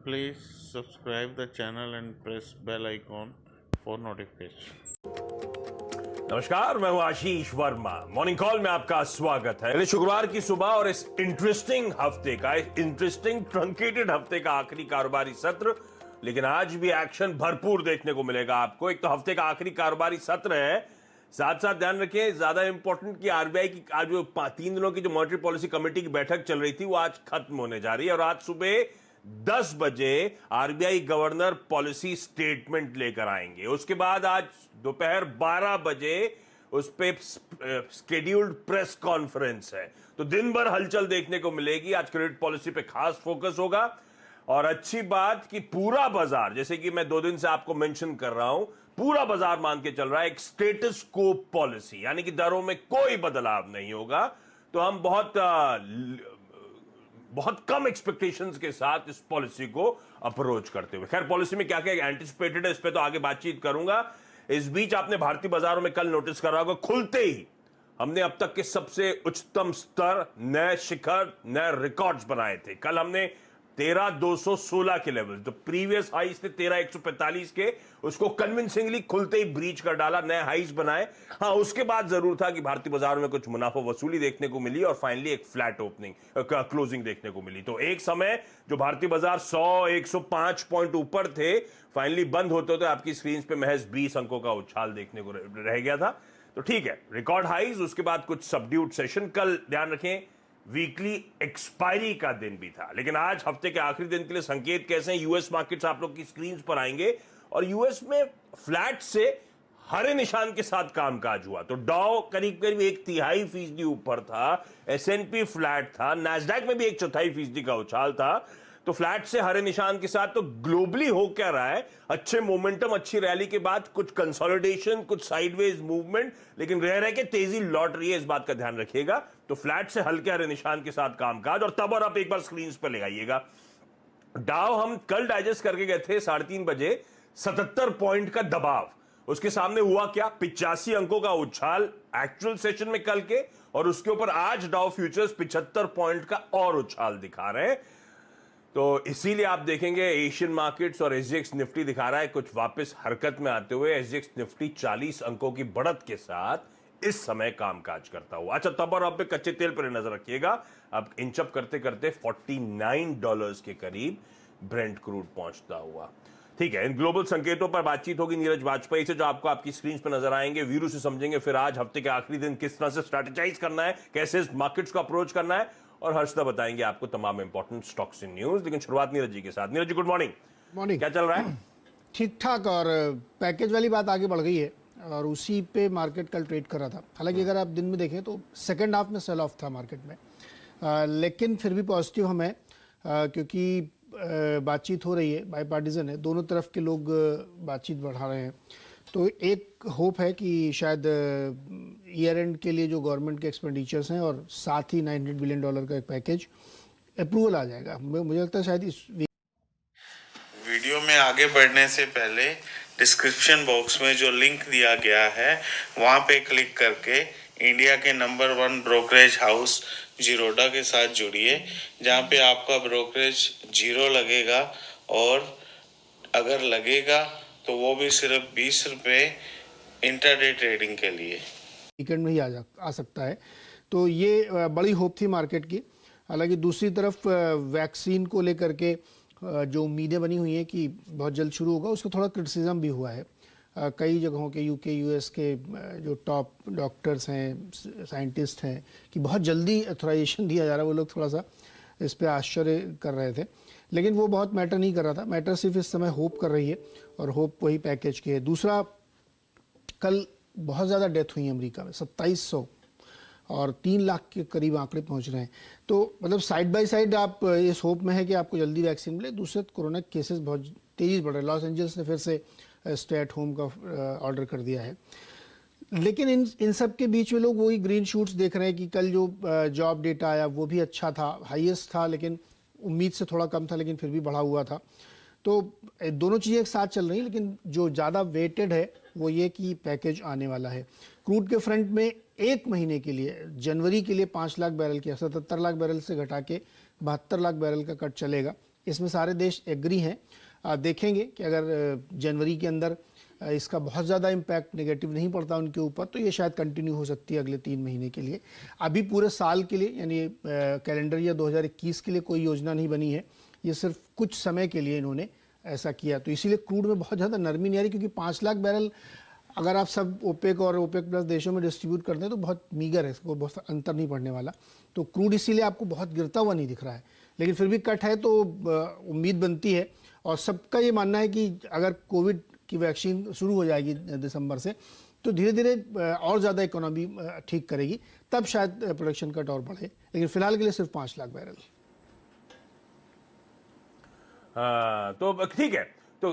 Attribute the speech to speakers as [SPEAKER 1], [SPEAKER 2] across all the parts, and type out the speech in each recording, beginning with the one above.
[SPEAKER 1] Please subscribe the channel and press bell icon for notification.
[SPEAKER 2] नमस्कार, मैं हूं आशीष Verma. Morning call में आपका स्वागत है। शुक्रवार की सुबह और इस इंटरेस्टिंग हफ्ते का, इंटरेस्टिंग ट्रंकेटेड हफ्ते का आखिरी कारोबारी सत्र, लेकिन आज भी एक्शन भरपूर देखने को मिलेगा आपको। एक तो हफ्ते का आखिरी कारोबारी सत्र है, साथ साथ ध्यान रखें ज्यादा इंपॉर्टेंट कि आरबीआई की आज जो 3 दिनों की जो मॉनेटरी पॉलिसी कमेटी की बैठक चल रही थी वो आज खत्म होने जा रही है और आज सुबह 10 बजे आरबीआई गवर्नर पॉलिसी स्टेटमेंट लेकर आएंगे। उसके बाद आज दोपहर 12 बजे उस पे स्केड्यूल्ड प्रेस कॉन्फ्रेंस है। तो दिन भर हलचल देखने को मिलेगी। आज क्रेडिट पॉलिसी पे खास फोकस होगा और अच्छी बात कि पूरा बाजार, जैसे कि मैं 2 दिन से आपको मेंशन कर रहा हूं, पूरा बाजार मान के चल रहा है एक स्टेटस को पॉलिसी, यानी कि दरों में कोई बदलाव नहीं होगा। तो हम बहुत कम एक्सपेक्टेशंस के साथ इस पॉलिसी को अप्रोच करते हुए, खैर पॉलिसी में क्या क्या एंटिसिपेटेड है इस पे तो आगे बातचीत करूंगा। इस बीच आपने भारतीय बाजारों में कल नोटिस करा होगा, खुलते ही हमने अब तक के सबसे उच्चतम स्तर, नए शिखर, नए रिकॉर्ड्स बनाए थे। कल हमने 13,216 के लेवल, तो प्रीवियस हाईज थे 13,145 के, उसको कन्विंसिंगली खुलते ही ब्रीच कर डाला, नए हाईज बनाए। हाँ, उसके बाद जरूर था कि भारतीय बाजार में कुछ मुनाफा वसूली देखने को मिली और फाइनली एक फ्लैट ओपनिंग क्लोजिंग देखने को मिली। तो एक समय जो भारतीय बाजार 100-105 पॉइंट ऊपर थे, फाइनली बंद होते होते आपकी स्क्रीन पे महज 20 अंकों का उछाल देखने को रह गया था। तो ठीक है, रिकॉर्ड हाईज, उसके बाद कुछ सबड्यूड सेशन। कल ध्यान रखें वीकली एक्सपायरी का दिन भी था, लेकिन आज हफ्ते के आखिरी दिन के लिए संकेत कैसे हैं? यूएस मार्केट्स आप लोग की स्क्रीन पर आएंगे और यूएस में फ्लैट से हरे निशान के साथ कामकाज हुआ। तो डॉ करीब करीब 1/3% ऊपर था, एसएनपी फ्लैट था, नैस्डैक में भी 1/4% का उछाल था। तो फ्लैट से हरे निशान के साथ। तो ग्लोबली हो क्या रहा है? अच्छे मोमेंटम, अच्छी रैली के बाद कुछ कंसोलिडेशन, कुछ साइडवेज मूवमेंट, लेकिन रह के तेजी लौट रही है, इस बात का ध्यान रखिएगा। तो फ्लैट से हल्के हरे निशान के साथ कामकाज। और तब और आप एक बार स्क्रीन पर ले आइएगा, डाउ हम कल डाइजेस्ट करके गए थे 3:30 बजे, 77 पॉइंट का दबाव, उसके सामने हुआ क्या? 85 अंकों का उछाल एक्चुअल सेशन में कल के, और उसके ऊपर आज डाउ फ्यूचर्स 75 पॉइंट का और उछाल दिखा रहे हैं। तो इसीलिए आप देखेंगे एशियन मार्केट्स और एसजीएक्स निफ्टी दिखा रहा है कुछ वापस हरकत में आते हुए। एसजीएक्स निफ्टी 40 अंकों की बढ़त के साथ इस समय कामकाज करता हुआ। अच्छा, तब और अब कच्चे तेल पर नजर रखिएगा। अब इंचअप करते करते $49 के करीब ब्रेंट क्रूड पहुंचता हुआ। ठीक है, इन ग्लोबल संकेतों पर बातचीत होगी नीरज वाजपेयी से, जो आपको आपकी स्क्रीन पर नजर आएंगे। वीरू से समझेंगे फिर आज हफ्ते के आखिरी दिन किस तरह से स्ट्रेटेजाइज करना है, कैसे मार्केट्स को अप्रोच करना है, और हर्षदा बताएंगे आपको तमाम इंपॉर्टेंट स्टॉक्स इन न्यूज। लेकिन शुरुआत नीरज जी के साथ। Neeraj ji, good morning.
[SPEAKER 3] Morning.
[SPEAKER 2] क्या चल रहा है?
[SPEAKER 3] ठीक ठाक, और पैकेज वाली बात आगे बढ़ गई है और उसी पे मार्केट कल ट्रेड कर रहा था। हालांकि अगर आप दिन में देखें तो सेकंड हाफ में सेल ऑफ था मार्केट में, लेकिन फिर भी पॉजिटिव हम है, क्योंकि बातचीत हो रही है, बाई पार्टीजन है, दोनों तरफ के लोग बातचीत बढ़ा रहे हैं। तो एक होप है कि शायद ईयर एंड के लिए जो गवर्नमेंट के एक्सपेंडिचर्स हैं और साथ ही $900 बिलियन का एक पैकेज अप्रूवल आ जाएगा। मुझे लगता है शायद इस
[SPEAKER 1] वीडियो में आगे बढ़ने से पहले डिस्क्रिप्शन बॉक्स में जो लिंक दिया गया है वहां पे क्लिक करके इंडिया के नंबर 1 ब्रोकरेज हाउस जीरोडा के साथ जुड़िए, जहां पे आपका ब्रोकरेज 0 लगेगा, और अगर लगेगा तो वो भी सिर्फ 20 रुपये इंटरडे ट्रेडिंग के लिए।
[SPEAKER 3] वीकेंड में ही आ सकता है। तो ये बड़ी होप थी मार्केट की। हालांकि दूसरी तरफ वैक्सीन को लेकर के जो उम्मीदें बनी हुई हैं कि बहुत जल्द शुरू होगा, उसको थोड़ा क्रिटिसिज्म भी हुआ है। कई जगहों के यूके यूएस के जो टॉप डॉक्टर्स हैं, साइंटिस्ट हैं, कि बहुत जल्दी ऑथराइजेशन दिया जा रहा है। वो लोग थोड़ा सा इस पे आश्चर्य कर रहे थे, लेकिन वो बहुत मैटर नहीं कर रहा था। मैटर सिर्फ इस समय होप कर रही है, और होप वही पैकेज की है। दूसरा, कल बहुत ज़्यादा डेथ हुई अमेरिका में, 2700, और 3 लाख के करीब आंकड़े पहुंच रहे हैं। तो मतलब साइड बाय साइड आप इस होप में है कि आपको जल्दी वैक्सीन मिले। दूसरे, कोरोना केसेस बहुत तेज़ी बढ़ रहे हैं। लॉस एंजल्स ने फिर से स्टे एट होम का ऑर्डर कर दिया है। लेकिन इन सब के बीच में लोग वही ग्रीन शूट्स देख रहे हैं कि कल जो जॉब डेटा आया वो भी अच्छा था, हाईएस्ट था, लेकिन उम्मीद से थोड़ा कम था, लेकिन फिर भी बढ़ा हुआ था। तो दोनों चीज़ें एक साथ चल रही, लेकिन जो ज़्यादा वेटेड है वो ये कि पैकेज आने वाला है। क्रूड के फ्रंट में एक महीने के लिए, जनवरी के लिए 5 लाख बैरल किया, 77 लाख बैरल से घटा के 72 लाख बैरल का कट चलेगा। इसमें सारे देश एग्री हैं। देखेंगे कि अगर जनवरी के अंदर इसका बहुत ज़्यादा इम्पैक्ट नेगेटिव नहीं पड़ता उनके ऊपर, तो ये शायद कंटिन्यू हो सकती है अगले 3 महीने के लिए। अभी पूरे साल के लिए यानी कैलेंडर ईयर 2021 के लिए कोई योजना नहीं बनी है, ये सिर्फ कुछ समय के लिए इन्होंने ऐसा किया। तो इसीलिए क्रूड में बहुत ज़्यादा नरमी नहीं आ रही, क्योंकि 5 लाख बैरल अगर आप सब ओपेक और ओपेक प्लस देशों में डिस्ट्रीब्यूट करते हैं तो बहुत मीगर है, इसको बहुत अंतर नहीं पड़ने वाला। तो क्रूड इसीलिए आपको बहुत गिरता हुआ नहीं दिख रहा है, लेकिन फिर भी कट है तो उम्मीद बनती है। और सबका ये मानना है कि अगर कोविड की वैक्सीन शुरू हो जाएगी दिसंबर से, तो धीरे धीरे और ज़्यादा इकोनॉमी ठीक करेगी, तब शायद प्रोडक्शन कट और बढ़े, लेकिन फिलहाल के लिए सिर्फ 5 लाख बैरल।
[SPEAKER 2] तो ठीक है। तो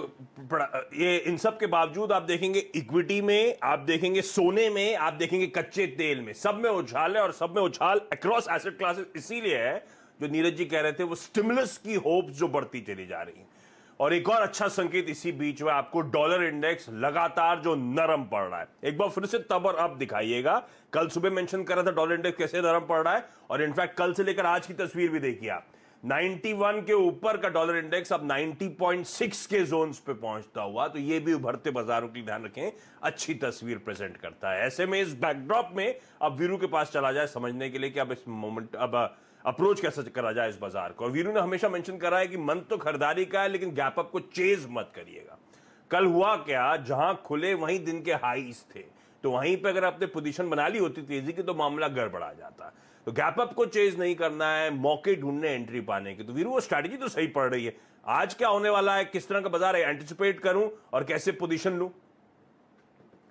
[SPEAKER 2] ये इन सब के बावजूद आप देखेंगे इक्विटी में, आप देखेंगे सोने में, आप देखेंगे कच्चे तेल में, सब में उछाल है। और सब में उछाल अक्रॉस एसेट क्लासेस इसीलिए है, जो नीरज जी कह रहे थे, वो स्टिमुलस की होप्स जो बढ़ती चली जा रही है। और एक और अच्छा संकेत इसी बीच में आपको डॉलर इंडेक्स लगातार जो नरम पड़ रहा है। एक बार फिर से तब और अब दिखाइएगा। कल सुबह मेंशन कर रहा था डॉलर इंडेक्स कैसे नरम पड़ रहा है, और इनफैक्ट कल से लेकर आज की तस्वीर भी देखिए आप। 91 के ऊपर का डॉलर इंडेक्स अब 90.6 के जोन्स पे पहुंचता हुआ, तो ये भी उभरते बाजारों के लिए ध्यान रखें, अच्छी तस्वीर प्रेजेंट करता है। ऐसे में इस बैकड्रॉप में अब वीरू के पास चला जाए समझने के लिए कि अब इस मोमेंट अब अप्रोच कैसे करा जाए इस बाजार को। और वीरू ने हमेशा मेंशन करा है कि मन तो खरीदारी का है, लेकिन गैप अप को चेज मत करिएगा। कल हुआ क्या, जहां खुले वहीं दिन के हाईस थे, तो वहीं पे अगर आपने पोजीशन बना ली होती तेजी की, तो मामला गड़बड़ा जाता। तो गैप अप को चेज नहीं करना है, मौके ढूंढने एंट्री पाने की। तो वीरू वो स्ट्रैटेजी तो सही पड़ रही है। आज क्या होने वाला है, किस तरह का बाजार है, एंटिसिपेट करूं और कैसे पोजीशन लूं?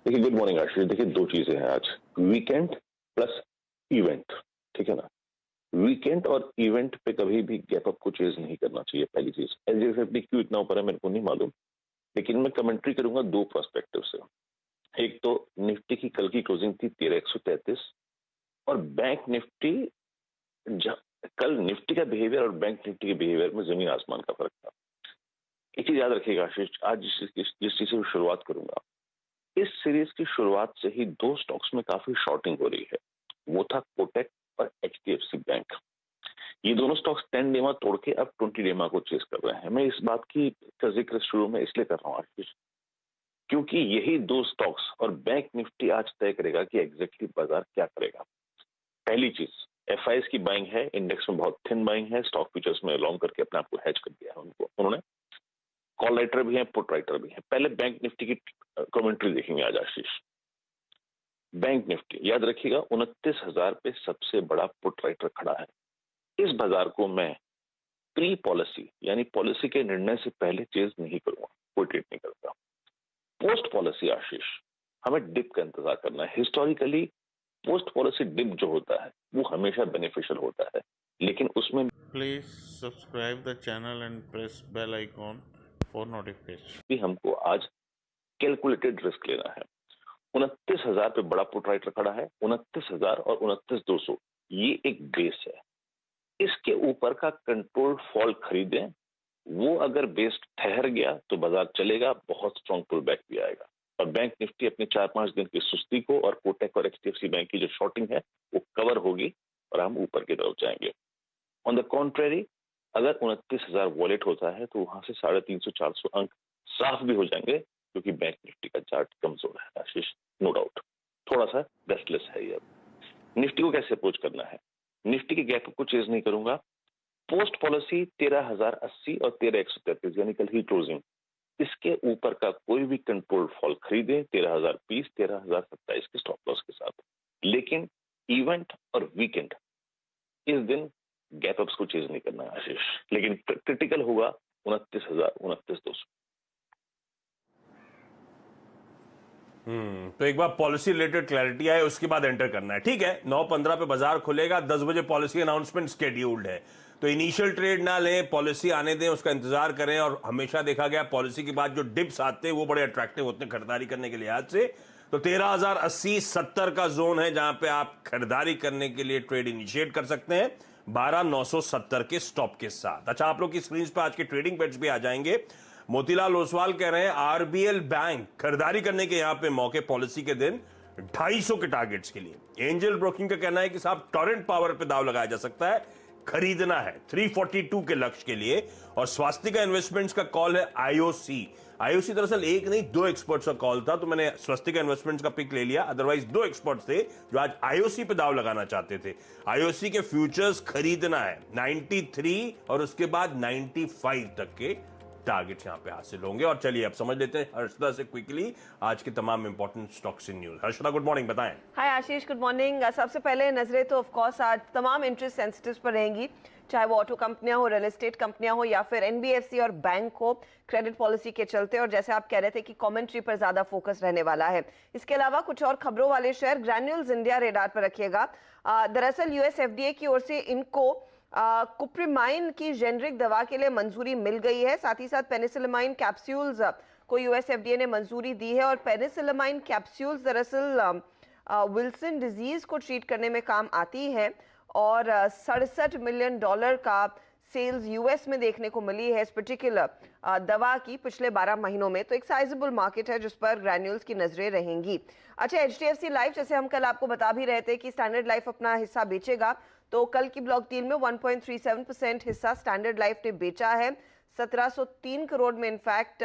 [SPEAKER 4] देखिए, गुड मॉर्निंग आशीष। देखिए, दो चीजें हैं आज, वीकेंड प्लस इवेंट, ठीक है ना। वीकेंड और इवेंट पे कभी भी गैप अप को चेज नहीं करना चाहिए, पहली चीज। एलजीएफएफडी क्यों इतना ऊपर है मेरे को नहीं मालूम, लेकिन मैं कमेंट्री करूंगा दो पर्सपेक्टिव से। एक तो निफ्टी की कल की क्लोजिंग थी 13,133, और बैंक निफ्टी, कल निफ्टी का बिहेवियर और बैंक निफ्टी के बिहेवियर में जमीन आसमान का फर्क था। एक चीज याद रखिएगा आशीष, आज जिस चीज से शुरुआत करूंगा, इस सीरीज की शुरुआत से ही दो स्टॉक्स में काफी शॉर्टिंग हो रही है, वो था कोटक और एचडीएफसी बैंक। ये दोनों स्टॉक्स 10 डेमा तोड़ के अब 20 डेमा को चेस कर रहे हैं। मैं इस बात की का जिक्र शुरू में इसलिए कर रहा हूँ आशीष, क्योंकि यही दो स्टॉक्स और बैंक निफ्टी आज तय करेगा कि एग्जैक्टली बाजार क्या करेगा। पहली चीज, एफआईएस की बाइंग है, इंडेक्स में बहुत थिन बाइंग है, स्टॉक फ्यूचर्स में लॉन्ग करके अपने आप को हेज कर दिया है उन्होंने। कॉल राइटर भी है, पुट राइटर भी है। पहले बैंक निफ्टी की कमेंट्री देखेंगे आज आशीष। बैंक निफ्टी याद रखिएगा 29,000 पे सबसे बड़ा पुट राइटर खड़ा है। इस बाजार को मैं प्री पॉलिसी यानी पॉलिसी के निर्णय से पहले चेज नहीं करूंगा, कोई ट्रेड नहीं करता। पोस्ट पॉलिसी आशीष, हमें डिप का इंतजार करना है। हिस्टोरिकली पोस्ट पॉलिसी डिप जो होता है वो हमेशा बेनिफिशियल होता है, लेकिन उसमें
[SPEAKER 1] Please subscribe the channel and press bell icon for notification.
[SPEAKER 4] भी हमको आज कैलकुलेटेड रिस्क लेना है। 29,000 पे बड़ा पुट राइटर खड़ा है, 29,000 और 29,200 ये एक बेस है। इसके ऊपर का कंट्रोल फॉल खरीदें, वो अगर बेस ठहर गया तो बाजार चलेगा, बहुत स्ट्रॉन्ग पुल बैक भी आएगा। और बैंक निफ्टी अपने 4-5 दिन की सुस्ती को और कोटक और एचडीएफसी बैंक की जो शॉर्टिंग है वो कवर होगी और हम ऊपर की तरफ जाएंगे। ऑन द कॉन्ट्रेरी, अगर 29,000 वॉलेट होता है तो वहां से 350-400 अंक साफ भी हो जाएंगे, क्योंकि बैंक निफ्टी का चार्ट कमजोर है आशीष, नो डाउट, थोड़ा सा रेस्टलेस है ये। निफ्टी को कैसे अप्रोच करना है, निफ्टी के गैप को चेज नहीं करूंगा। पोस्ट पॉलिसी 13,080 और 13,133 यानी कल ही क्लोजिंग, इसके ऊपर का कोई भी कंट्रोल फॉल खरीदे 13,020, 13,027 के स्टॉप लॉस के साथ। लेकिन इवेंट और वीकेंड, इस दिन गैप अप्स को चेज नहीं करना है आशीष, लेकिन क्रिटिकल होगा 29,000, 29,200।
[SPEAKER 2] तो एक बार पॉलिसी रिलेटेड क्लैरिटी आए उसके बाद एंटर करना है, ठीक है। 9:15 पे बाजार खुलेगा, 10 बजे पॉलिसी अनाउंसमेंट शेड्यूल्ड है, तो इनिशियल ट्रेड ना लें, पॉलिसी आने दें, उसका इंतजार करें। और हमेशा देखा गया पॉलिसी के बाद जो डिप्स आते हैं वो बड़े अट्रैक्टिव होते हैं खरीदारी करने के लिहाज से। तो 13,080-70 का जोन है जहां पे आप खरीदारी करने के लिए ट्रेड इनिशिएट कर सकते हैं 12,970 के स्टॉप के साथ। अच्छा, आप लोग की स्क्रीन पे आज के ट्रेडिंग बेट्स भी आ जाएंगे। मोतीलाल ओसवाल कह रहे हैं आरबीएल बैंक खरीदारी करने के यहां पे मौके पॉलिसी के दिन 250 के टारगेट्स के लिए। एंजल ब्रोकिंग का कहना है कि साहब टॉरेंट पावर पे दाव लगाया जा सकता है खरीदना है 342 के लक्ष्य के लिए। और स्वास्तिका इन्वेस्टमेंट्स का कॉल है आईओसी। आईओसी दरअसल एक नहीं 2 एक्सपर्ट्स का कॉल था, तो मैंने स्वास्तिका इन्वेस्टमेंट्स का पिक ले लिया। अदरवाइज 2 एक्सपर्ट्स थे जो आज आईओसी पे दाव लगाना चाहते थे। आईओसी के फ्यूचर्स खरीदना है 93 और उसके बाद 95 तक के टारगेट्स यहां पे हासिल होंगे। और चलिए अब समझ लेते हैं हर्षदा से क्विकली आज के तमाम important stocks in news. Harshada good morning, बताएं।
[SPEAKER 5] हाय आशीष, गुड मॉर्निंग। सबसे पहले नजरें तो ऑफ कोर्स आज तमाम इंटरेस्ट सेंसिटिव्स पर रहेंगी, चाहे वो ऑटो कंपनियां हो, रियल एस्टेट कंपनियां हो या फिर एनबीएफसी और बैंक हो, क्रेडिट पॉलिसी के चलते। और जैसे आप कह रहे थे कि कमेंट्री पर ज्यादा फोकस रहने वाला है। इसके अलावा कुछ और खबरों वाले शेयर ग्रैन्यूल्स इंडिया रेडार पर रखिएगा। दरअसल यूएस एफडीए की ओर से इनको कुप्रिमाइन की जेनरिक दवा के लिए मंजूरी मिल गई है। साथ ही साथ पेनिसिलिमाइन कैप्सूल्स को यूएस एफडीए ने मंजूरी दी है। और पेनिसिलिमाइन कैप्सूल्स दरअसल विल्सन डिजीज को ट्रीट करने में काम आती है। और $67 मिलियन का सेल्स यूएस में देखने को मिली है इस पर्टिकुलर दवा की पिछले 12 महीनों में। तो एक साइजेबल मार्केट है जिस पर ग्रैन्यूल्स की नजरें रहेंगी। अच्छा, एचडीएफसी लाइफ, जैसे हम कल आपको बता भी रहे थे कि स्टैंडर्ड लाइफ अपना हिस्सा बेचेगा, तो कल की ब्लॉक डील में 1.37% हिस्सा स्टैंडर्ड लाइफ ने बेचा है। 1703 करोड़ में इनफैक्ट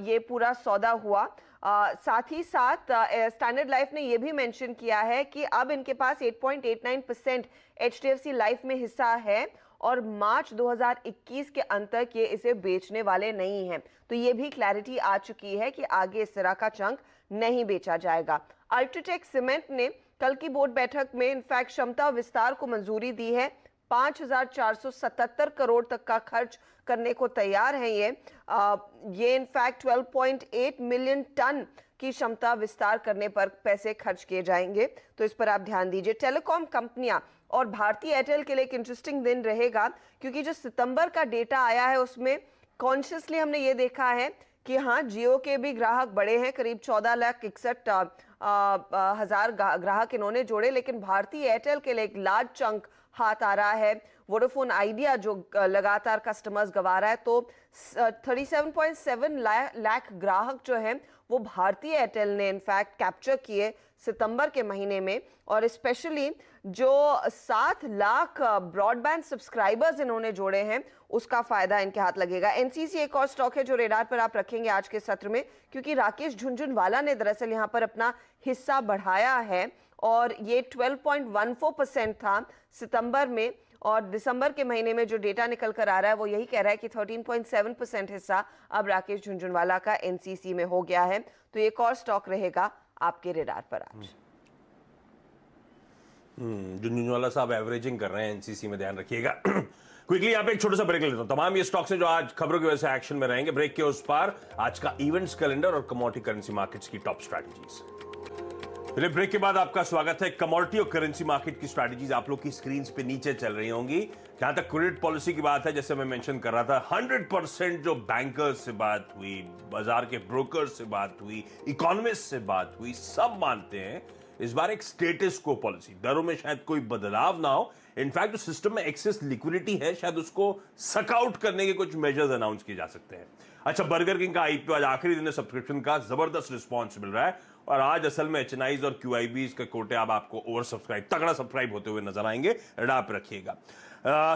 [SPEAKER 5] ये पूरा सौदा हुआ। साथ ही साथ स्टैंडर्ड लाइफ ने यह भी मेंशन किया है कि अब इनके पास 8.89% एचडीएफसी लाइफ में हिस्सा है और मार्च 2021 के अंत तक ये इसे बेचने वाले नहीं हैं। तो ये भी क्लैरिटी आ चुकी है कि आगे इस तरह का चंक नहीं बेचा जाएगा। अल्ट्राटेक सीमेंट ने कल की बोर्ड बैठक में इनफैक्ट क्षमता विस्तार को मंजूरी दी है। 5477 करोड़ तक का खर्च करने को तैयार है ये इनफैक्ट 12.8 मिलियन टन की क्षमता विस्तार करने पर पैसे खर्च किए जाएंगे, तो इस पर आप ध्यान दीजिए। टेलीकॉम कंपनियां और भारती एयरटेल के लिए एक इंटरेस्टिंग दिन रहेगा, क्योंकि जो सितंबर का डेटा आया है उसमें कॉन्शियसली हमने ये देखा है कि हाँ, जियो के भी ग्राहक बड़े हैं, करीब 14,61,000 ग्राहक इन्होंने जोड़े, लेकिन भारती एयरटेल के लिए एक लार्ज चंक हाथ आ रहा है। वोडाफोन आइडिया जो लगातार कस्टमर्स गवा रहा है, तो 37.7 लाख ग्राहक जो हैं वो भारतीय एयरटेल ने इनफैक्ट कैप्चर किए सितंबर के महीने में। और स्पेशली जो 7 लाख ब्रॉडबैंड सब्सक्राइबर्स इन्होंने जोड़े हैं उसका फायदा इनके हाथ लगेगा। एनसीसी एक और स्टॉक है जो रेडार पर आप रखेंगे आज के सत्र में, क्योंकि राकेश झुनझुनवाला ने दरअसल यहां पर अपना हिस्सा बढ़ाया है और ये 12.14% था सितंबर में, और दिसंबर के महीने में जो डेटा निकल कर आ रहा है वो यही कह रहा है कि 13.7% हिस्सा अब राकेश झुनझुनवाला का एनसीसी में हो गया है। तो एक और स्टॉक रहेगा आपके रेडार पर आज।
[SPEAKER 2] झुनझुनवाला साहब एवरेजिंग कर रहे हैं एनसीसी में, ध्यान रखिएगा। क्विकली यहाँ पे एक छोटा सा ब्रेक ले लेता हूं। तमाम ये स्टॉक्स हैं जो आज खबरों की वजह से एक्शन में रहेंगे। ब्रेक के उस पार आज का इवेंट्स कैलेंडर और कमोडिटी करेंसी मार्केट्स की टॉप स्ट्रैटेजीज। चलिए ब्रेक के बाद आपका स्वागत है। कमोडिटी और करेंसी मार्केट की स्ट्रैटेजीज आप लोग की स्क्रीन पे नीचे चल रही होंगी। जहां तक क्रेडिट पॉलिसी की बात है, जैसे मैं मेंशन कर रहा था, 100% जो बैंकर्स से बात हुई, बाजार के ब्रोकर्स से बात हुई, इकोनॉमिस्ट से बात हुई, सब मानते हैं इस बार एक स्टेटस को पॉलिसी, दरों में शायद कोई बदलाव ना हो। इनफैक्ट जो सिस्टम में एक्सेस लिक्विडिटी है, शायद उसको सक आउट करने के कुछ मेजर्स अनाउंस किए जा सकते हैं। अच्छा, बर्गर किंग का आईपीओ आज आखिरी दिन है सब्सक्रिप्शन का, जबरदस्त रिस्पॉन्स मिल रहा है और आज असल में एचएनआईज और क्यूआईबीज के कोटे अब आपको ओवर सब्सक्राइब, तगड़ा सब्सक्राइब होते हुए नजर आएंगे। रेडार पे रखिएगा।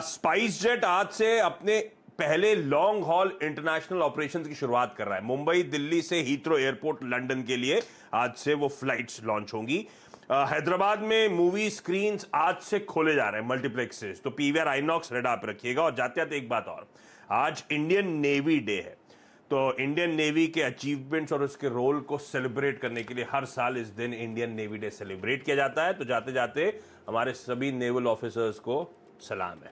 [SPEAKER 2] स्पाइस जेट आज से अपने पहले लॉन्ग हॉल इंटरनेशनल ऑपरेशंस की शुरुआत कर रहा है। मुंबई, दिल्ली से हीथ्रो एयरपोर्ट लंदन के लिए आज से वो फ्लाइट्स लॉन्च होंगी। हैदराबाद में मूवी स्क्रीन्स आज से खोले जा रहे हैं, मल्टीप्लेक्सेस, तो पीवीआर आइनॉक्स रेडार पे रखिएगा। और जाते जाते एक बात और, आज इंडियन नेवी डे है, तो इंडियन नेवी के अचीवमेंट्स और उसके रोल को सेलिब्रेट करने के लिए हर साल इस दिन इंडियन नेवी डे सेलिब्रेट किया जाता है। तो जाते जाते हमारे सभी नेवल ऑफिसर्स को सलाम है।